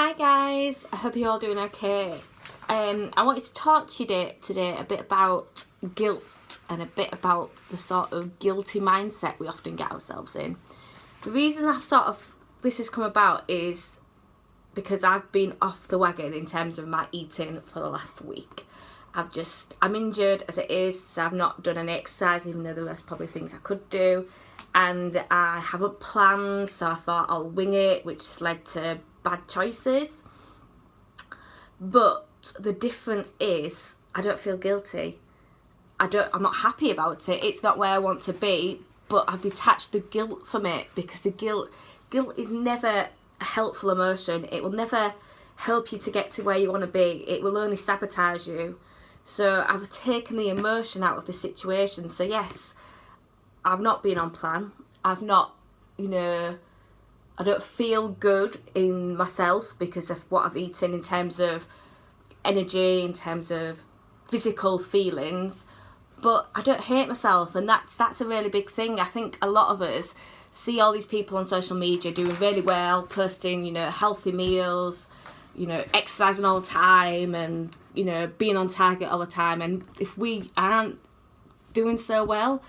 Hi guys, I hope you're all doing okay. I wanted to talk to you today a bit about guilt and a bit about the sort of guilty mindset we often get ourselves in. The reason this has come about is because I've been off the wagon in terms of my eating for the last week. I'm injured as it is, so I've not done any exercise, even though there's probably things I could do, and I haven't planned, so I thought I'll wing it, which has led to bad choices. But the difference is I don't feel guilty. I'm not happy about it. It's not where I want to be, but I've detached the guilt from it, because the guilt is never a helpful emotion. It will never help you to get to where you want to be. It will only sabotage you. So I've taken the emotion out of the situation. So yes, I've not been on plan. I've not, I don't feel good in myself because of what I've eaten in terms of energy, in terms of physical feelings, but I don't hate myself, and that's a really big thing. I think a lot of us see all these people on social media doing really well, posting, healthy meals, exercising all the time, and, being on target all the time. And if we aren't doing so well,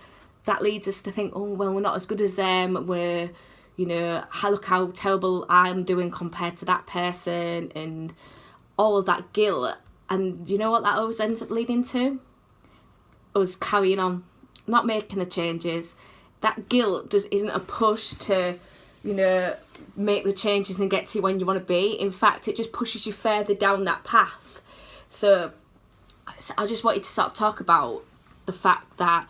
that leads us to think, oh, well, we're not as good as them. We're, look how terrible I'm doing compared to that person, and all of that guilt. And you know what that always ends up leading to? Us carrying on, not making the changes. That guilt isn't a push to, make the changes and get to when you want to be. In fact, it just pushes you further down that path. So I just wanted to sort of talk about the fact that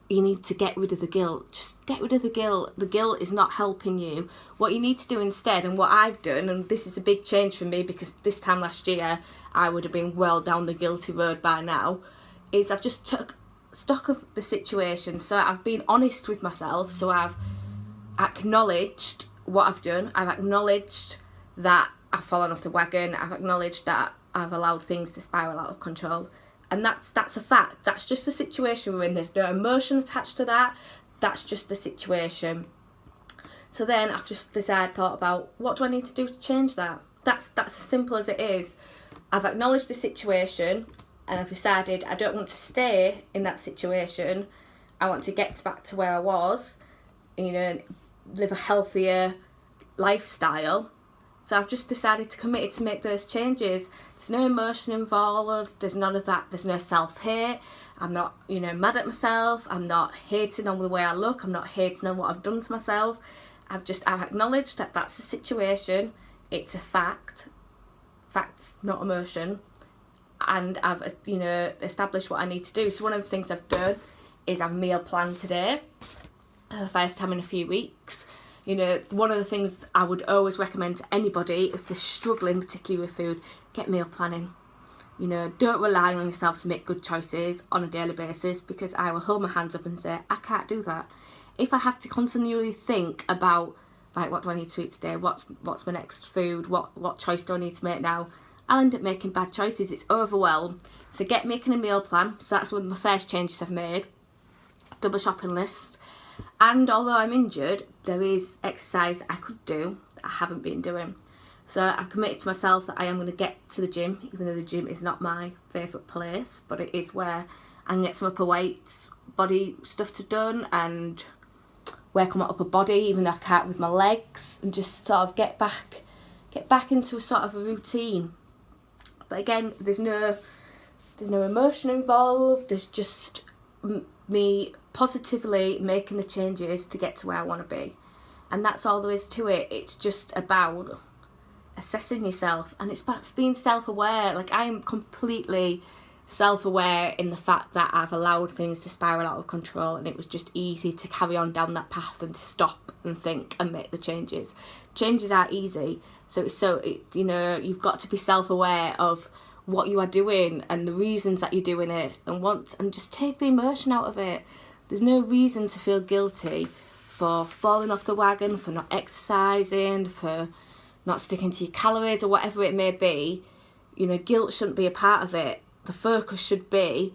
you need to get rid of the guilt. Just get rid of the guilt. The guilt is not helping you. What you need to do instead, and what I've done, and this is a big change for me because this time last year I would have been well down the guilty road by now, is I've just took stock of the situation. So I've been honest with myself. So I've acknowledged what I've done. I've acknowledged that I've fallen off the wagon. I've acknowledged that I've allowed things to spiral out of control. And that's a fact. That's just the situation we're in. There's no emotion attached to that. That's just the situation. So then I've just thought about, what do I need to do to change that? That's as simple as it is. I've acknowledged the situation, and I've decided I don't want to stay in that situation. I want to get back to where I was, live a healthier lifestyle. So I've just decided to commit to make those changes. There's no emotion involved. There's none of that. There's no self-hate. I'm not, mad at myself. I'm not hating on the way I look. I'm not hating on what I've done to myself. I've acknowledged that that's the situation. It's a fact. Facts, not emotion. And I've, established what I need to do. So one of the things I've done is I've meal planned today for the first time in a few weeks. One of the things I would always recommend to anybody if they're struggling, particularly with food, get meal planning. Don't rely on yourself to make good choices on a daily basis, because I will hold my hands up and say, I can't do that. If I have to continually think about, right, what do I need to eat today? What's my next food? What choice do I need to make now? I'll end up making bad choices. It's overwhelm. So get making a meal plan. So that's one of the first changes I've made. Double shopping list. And although I'm injured, there is exercise I could do that I haven't been doing. So I've committed to myself that I am going to get to the gym, even though the gym is not my favourite place, but it is where I can get some upper weights, body stuff done, and work on my upper body, even though I can't with my legs, and just sort of get back into a sort of a routine. But again, there's no emotion involved. There's just me positively making the changes to get to where I want to be, and that's all there is to it. It's just about assessing yourself, and it's about being self-aware. Like, I am completely self-aware in the fact that I've allowed things to spiral out of control, and it was just easy to carry on down that path and to stop and think and make the changes. Changes are easy, so you've got to be self-aware of what you are doing and the reasons that you're doing it, and just take the emotion out of it. There's no reason to feel guilty for falling off the wagon, for not exercising, for not sticking to your calories, or whatever it may be. Guilt shouldn't be a part of it. The focus should be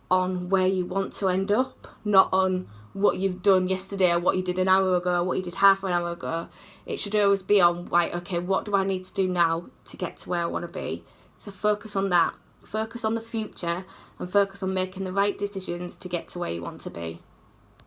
on where you want to end up, not on what you've done yesterday, or what you did an hour ago, or what you did half an hour ago. It should always be on, like, okay, what do I need to do now to get to where I want to be? So focus on that. Focus on the future and focus on making the right decisions to get to where you want to be.